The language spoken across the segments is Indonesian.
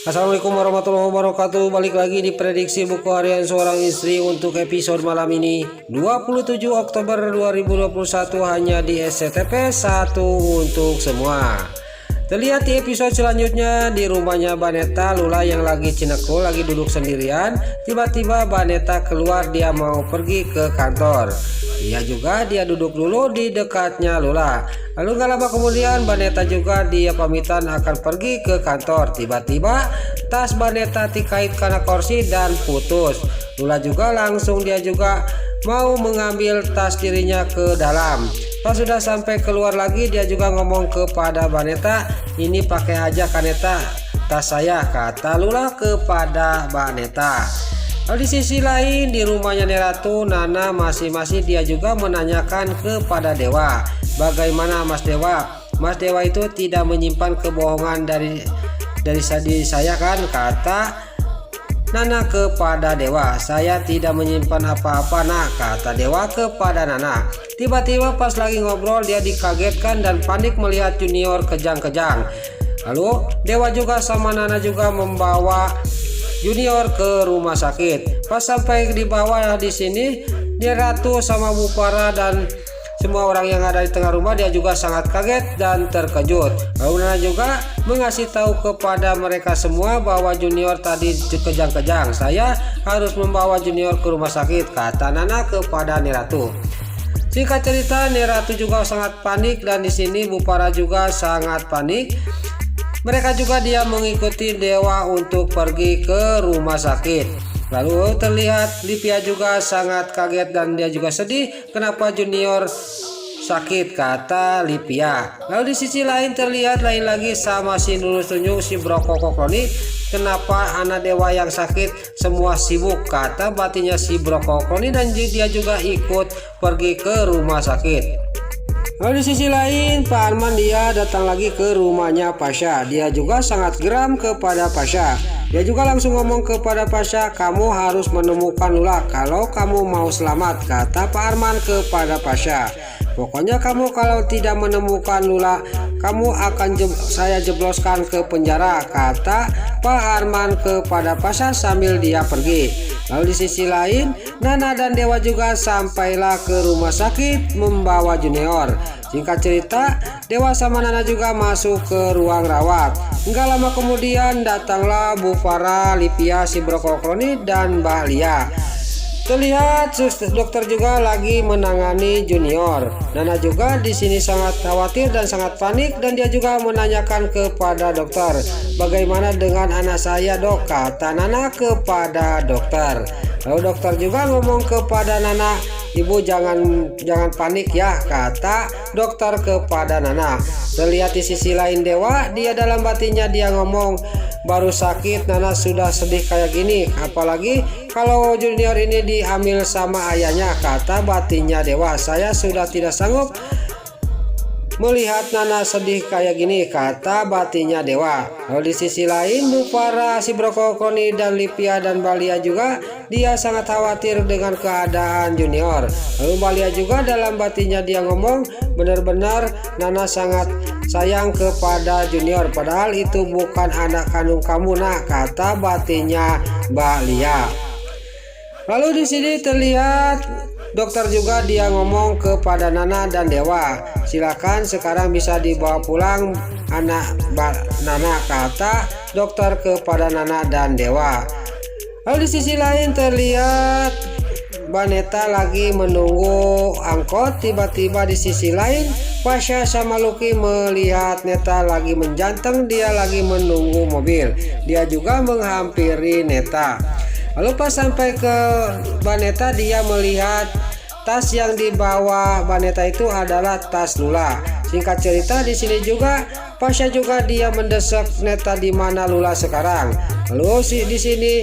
Assalamualaikum warahmatullahi wabarakatuh. Balik lagi di prediksi buku harian seorang istri untuk episode malam ini 27 Oktober 2021 hanya di SCTP 1 untuk semua. Terlihat di episode selanjutnya di rumahnya Baneta, Lula yang lagi cinekul lagi duduk sendirian. Tiba-tiba Baneta keluar, dia mau pergi ke kantor. Dia duduk dulu di dekatnya Lula. Lalu gak lama kemudian Baneta juga dia pamitan akan pergi ke kantor. Tiba-tiba tas Baneta dikait karena kursi dan putus. Lula juga langsung dia juga mau mengambil tas dirinya ke dalam. Pas sudah sampai keluar lagi, dia juga ngomong kepada Baneta, "Ini pakai aja Kaneta tas saya," kata Lula kepada Baneta. Lalu di sisi lain di rumahnya Neratu, Nana masing-masing dia juga menanyakan kepada Dewa, "Bagaimana Mas Dewa? Mas Dewa itu tidak menyimpan kebohongan dari saya kan?" Kata Nana kepada Dewa. "Saya tidak menyimpan apa-apa nak," kata Dewa kepada Nana. Tiba-tiba pas lagi ngobrol dia dikagetkan dan panik melihat Junior kejang-kejang. Lalu Dewa juga sama Nana juga membawa Junior ke rumah sakit. Pas sampai di bawah di sini, dia Ratu sama Bu Farah dan semua orang yang ada di tengah rumah dia juga sangat kaget dan terkejut. Lalu Nana juga mengasih tahu kepada mereka semua bahwa Junior tadi kejang-kejang. "Saya harus membawa Junior ke rumah sakit," kata Nana kepada Neratu. Singkat cerita, Neratu juga sangat panik dan di sini Bu Farah juga sangat panik. Mereka juga dia mengikuti Dewa untuk pergi ke rumah sakit. Lalu terlihat Livia juga sangat kaget dan dia juga sedih kenapa Junior sakit, kata Livia. Lalu di sisi lain terlihat lain lagi sama si Nurul Tunjung, si Brokokokloni, "Kenapa anak Dewa yang sakit semua sibuk," kata batinnya si Brokokokloni, dan dia juga ikut pergi ke rumah sakit. Lalu di sisi lain Pak Arman dia datang lagi ke rumahnya Pasha. Dia juga sangat geram kepada Pasha. Dia juga langsung ngomong kepada Pasha, "Kamu harus menemukan Lula kalau kamu mau selamat," kata Pak Arman kepada Pasha. "Pokoknya kamu kalau tidak menemukan Lula, kamu akan saya jebloskan ke penjara," kata Pak Arman kepada Pasha sambil dia pergi. Lalu di sisi lain Nana dan Dewa juga sampailah ke rumah sakit membawa Junior. Singkat cerita, Dewa sama Nana juga masuk ke ruang rawat. Enggak lama kemudian datanglah Bu Farah, Livia, si Brokokloni, dan Mbak Lia. Terlihat dokter juga lagi menangani Junior. Nana juga di sini sangat khawatir dan sangat panik dan dia juga menanyakan kepada dokter, "Bagaimana dengan anak saya, Dok?" kata Nana kepada dokter. Lalu dokter juga ngomong kepada Nana, "Ibu jangan panik ya," kata dokter kepada Nana. Terlihat di sisi lain Dewa, dia dalam batinnya dia ngomong, "Baru sakit Nana sudah sedih kayak gini, apalagi kalau Junior ini diambil sama ayahnya," kata batinnya Dewa. "Saya sudah tidak sanggup melihat Nana sedih kayak gini," kata batinnya Dewa. Lalu di sisi lain Bu Farah, si Brokokloni, dan Livia dan Balia juga dia sangat khawatir dengan keadaan Junior. Lalu Balia juga dalam batinnya dia ngomong, "Benar-benar Nana sangat sayang kepada Junior, padahal itu bukan anak kandung kamu nak," kata batinnya Balia. Lalu di sini terlihat dokter juga dia ngomong kepada Nana dan Dewa, "Silakan sekarang bisa dibawa pulang anak Nana," kata dokter kepada Nana dan Dewa. Lalu di sisi lain terlihat Baneta lagi menunggu angkot. Tiba-tiba di sisi lain Pasha sama Lucky melihat Neta lagi menjanteng, dia lagi menunggu mobil. Dia juga menghampiri Neta. Lalu pas sampai ke Baneta dia melihat tas yang dibawa Baneta itu adalah tas Lula. Singkat cerita di sini juga Pasha juga dia mendesak Neta di mana Lula sekarang. Lalu di sini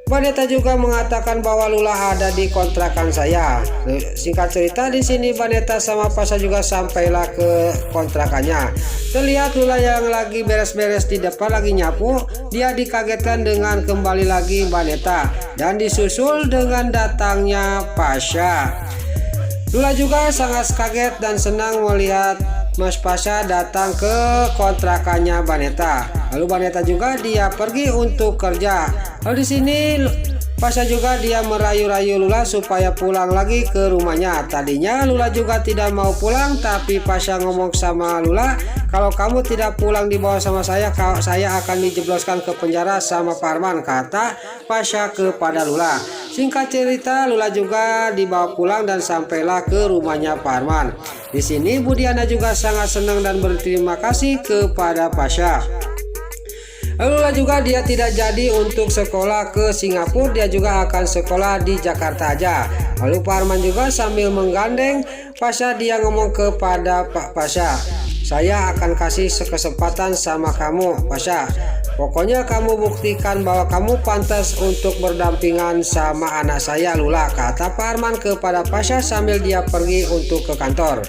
Baneta juga mengatakan bahwa Lula ada di kontrakan saya. Singkat cerita di sini Baneta sama Pasha juga sampailah ke kontrakannya. Terlihat Lula yang lagi beres-beres di depan lagi nyapu, dia dikagetkan dengan kembali lagi Baneta dan disusul dengan datangnya Pasha. Lula juga sangat kaget dan senang melihat Mas Pasha datang ke kontrakannya Baneta. Lalu Baneta juga dia pergi untuk kerja. Lalu di sini Pasha juga dia merayu-rayu Lula supaya pulang lagi ke rumahnya. Tadinya Lula juga tidak mau pulang, tapi Pasha ngomong sama Lula, kalau kamu tidak pulang dibawa sama saya akan dijebloskan ke penjara sama Parman, kata Pasha kepada Lula. Singkat cerita, Lula juga dibawa pulang dan sampailah ke rumahnya Parman. Di sini Budiana juga sangat senang dan berterima kasih kepada Pasha. Lula juga dia tidak jadi untuk sekolah ke Singapura, dia juga akan sekolah di Jakarta aja. Lalu Parman juga sambil menggandeng Pasha dia ngomong kepada Pak Pasha, saya akan kasih kesempatan sama kamu Pasha. Pokoknya kamu buktikan bahwa kamu pantas untuk berdampingan sama anak saya Lula, kata Parman kepada Pasha sambil dia pergi untuk ke kantor.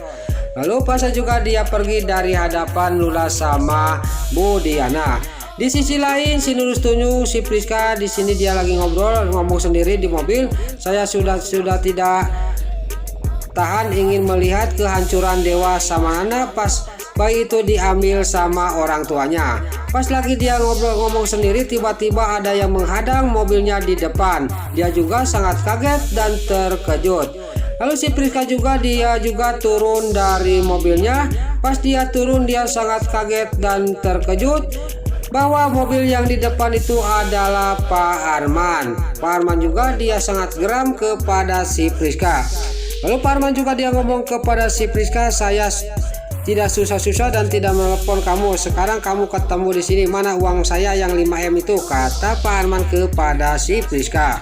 Lalu Pasha juga dia pergi dari hadapan Lula sama Budiana. Di sisi lain si Nurus Tunjung, si Priska di sini dia lagi ngomong sendiri di mobil. Saya sudah tidak tahan ingin melihat kehancuran Dewa sama anak pas bayi itu diambil sama orang tuanya. Pas lagi dia ngomong sendiri, tiba-tiba ada yang menghadang mobilnya di depan. Dia juga sangat kaget dan terkejut. Lalu si Priska juga dia juga turun dari mobilnya. Pas dia turun dia sangat kaget dan terkejut bahwa mobil yang di depan itu adalah Pak Arman. Pak Arman juga dia sangat geram kepada si Priska. Lalu Pak Arman juga dia ngomong kepada si Priska, saya tidak susah-susah dan tidak menelepon kamu. Sekarang kamu ketemu di sini, mana uang saya yang 5M itu, kata Pak Arman kepada si Priska.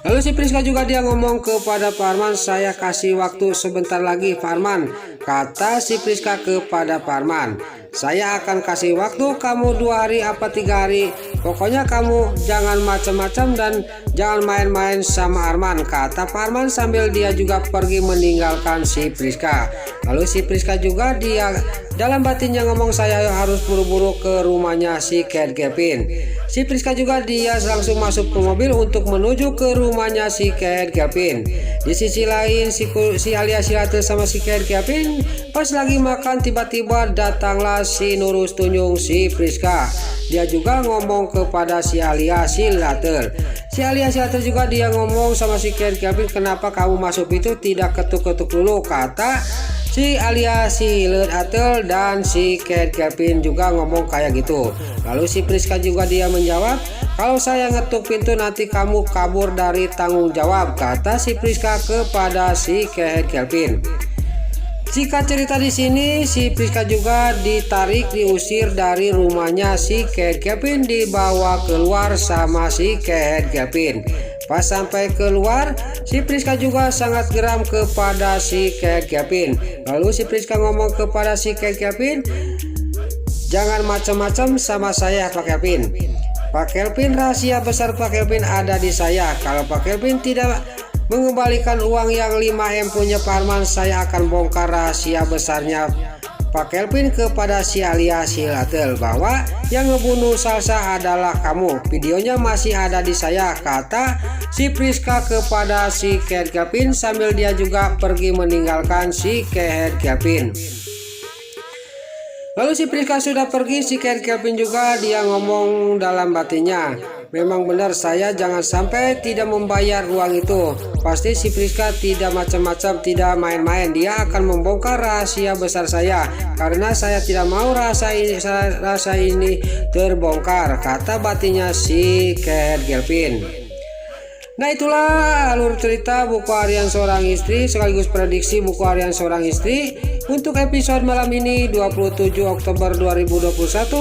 Lalu si Priska juga dia ngomong kepada Pak Arman, saya kasih waktu sebentar lagi Pak Arman, kata si Priska kepada Pak Arman. Saya akan kasih waktu kamu 2 hari apa 3 hari. Pokoknya kamu jangan macam-macam dan jangan main-main sama Arman, kata Pak Arman sambil dia juga pergi meninggalkan si Priska. Lalu si Priska juga dia dalam batinnya ngomong, saya harus buru-buru ke rumahnya si Kevin. Si Priska juga dia langsung masuk ke mobil untuk menuju ke rumahnya si Kevin. Di sisi lain si Alia Silate sama si Kevin pas lagi makan, tiba-tiba datanglah si Nurus Tunjung si Priska. Dia juga ngomong kepada si Alia Silate. Si Alia Silate juga dia ngomong sama si Kevin, kenapa kamu masuk itu tidak ketuk-ketuk dulu, kata si Alia Silate. Dan si Kevin juga ngomong kayak gitu. Lalu si Priska juga dia menjawab, kalau saya ngetuk pintu nanti kamu kabur dari tanggung jawab, kata si Priska kepada si Kevin. Singkat cerita di sini si Priska juga diusir dari rumahnya si Kevin, dibawa keluar sama si Kevin. Pas sampai keluar, si Priska juga sangat geram kepada si Kevin. Lalu si Priska ngomong kepada si Kevin, jangan macam-macam sama saya Pak Kevin. Pak Kevin, rahasia besar Pak Kevin ada di saya. Kalau Pak Kevin tidak mengembalikan uang yang 5M punya Pak Arman, saya akan bongkar rahasia besarnya Pak Kevin kepada si Alia Silate bahwa yang ngebunuh Salsa adalah kamu. Videonya masih ada di saya, kata si Priska kepada si Kevin sambil dia juga pergi meninggalkan si Kevin. Lalu si Priska sudah pergi, si Kevin juga dia ngomong dalam batinnya, memang benar saya jangan sampai tidak membayar uang itu. Pasti si Priska tidak macam-macam, tidak main-main. Dia akan membongkar rahasia besar saya karena saya tidak mau rasa ini terbongkar, kata batinnya si Kevin. Nah, itulah alur cerita buku harian seorang istri sekaligus prediksi buku harian seorang istri untuk episode malam ini 27 Oktober 2021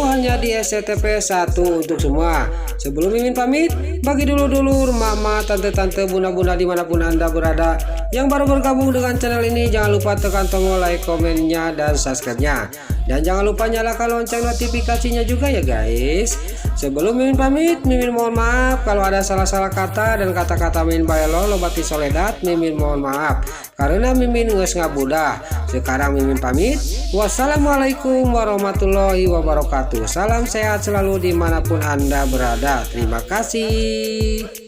hanya di SCTP 1 untuk semua. Sebelum Mimin pamit, bagi dulur-dulur, mama, tante-tante, bunda-bunda dimanapun Anda berada yang baru bergabung dengan channel ini, jangan lupa tekan tombol like, komennya, dan subscribe-nya. Dan jangan lupa nyalakan lonceng notifikasinya juga ya guys. Sebelum Mimin pamit, Mimin mohon maaf kalau ada salah-salah kata dan kata-kata Mimin bayalo lobati soledat. Mimin mohon maaf karena Mimin nges ngabudah. Sekarang Mimin pamit. Wassalamualaikum warahmatullahi wabarakatuh. Salam sehat selalu dimanapun Anda berada. Terima kasih.